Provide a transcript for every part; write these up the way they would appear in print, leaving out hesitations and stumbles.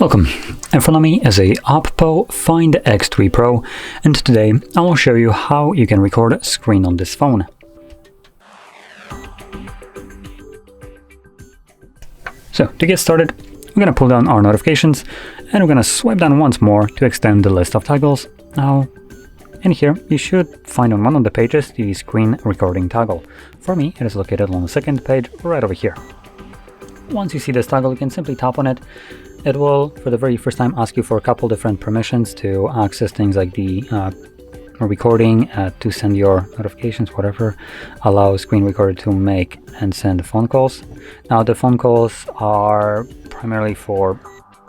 Welcome, in front of me is a OPPO Find X3 Pro, and today I will show you how you can record a screen on this phone. So to get started, we're going to pull down our notifications and we're going to swipe down once more to extend the list of toggles. Now in here you should find on one of the pages the screen recording toggle. For me it is located on the second page right over here. Once you see this toggle, you can simply tap on it. It will, for the very first time, ask you for a couple different permissions to access things like the recording, to send your notifications, whatever, allow screen recorder to make and send phone calls. Now the phone calls are primarily for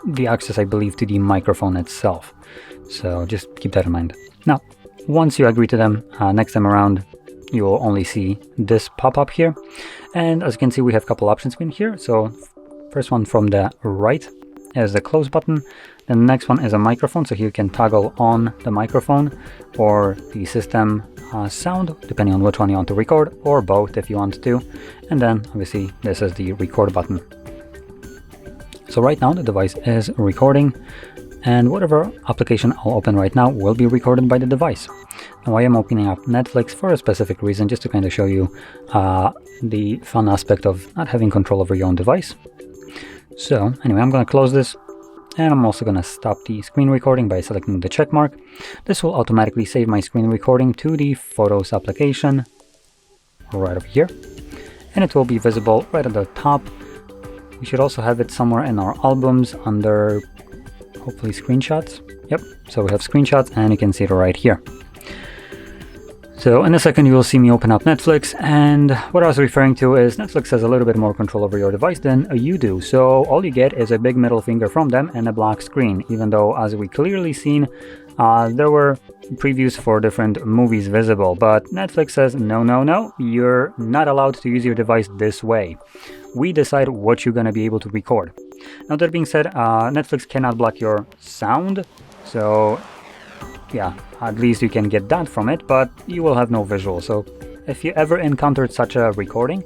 the access, I believe, to the microphone itself. So just keep that in mind. Now, once you agree to them, next time around, you will only see this pop up here. And as you can see, we have a couple options in here. So first one from the right is the close button. Then the next one is a microphone. So here you can toggle on the microphone or the system sound, depending on which one you want to record, or both if you want to. And then obviously this is the record button. So right now the device is recording, and whatever application I'll open right now will be recorded by the device. Now I am opening up Netflix for a specific reason, just to kind of show you the fun aspect of not having control over your own device. So anyway, I'm going to close this, and I'm also going to stop the screen recording by selecting the check mark. This will automatically save my screen recording to the Photos application right over here, and it will be visible right at the top. We should also have it somewhere in our albums under hopefully screenshots. Yep, so we have screenshots and you can see it right here. So in a second you will see me open up Netflix, and what I was referring to is Netflix has a little bit more control over your device than you do. So all you get is a big middle finger from them and a black screen, even though, as we clearly seen, there were previews for different movies visible, but Netflix says no, you're not allowed to use your device this way. We decide what you're going to be able to record. Now that being said, Netflix cannot block your sound, so yeah, at least you can get that from it, but you will have no visual. So if you ever encountered such a recording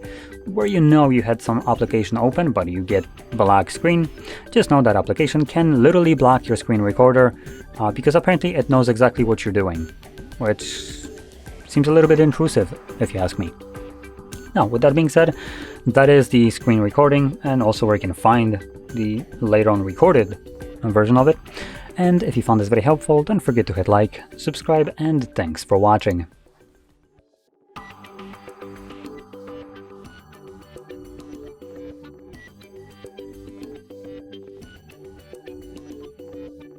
where you know you had some application open but you get black screen, just know that application can literally block your screen recorder because apparently it knows exactly what you're doing, which seems a little bit intrusive if you ask me. Now with that being said, that is the screen recording and also where you can find the later on recorded version of it. And if you found this very helpful, don't forget to hit like, subscribe, and thanks for watching.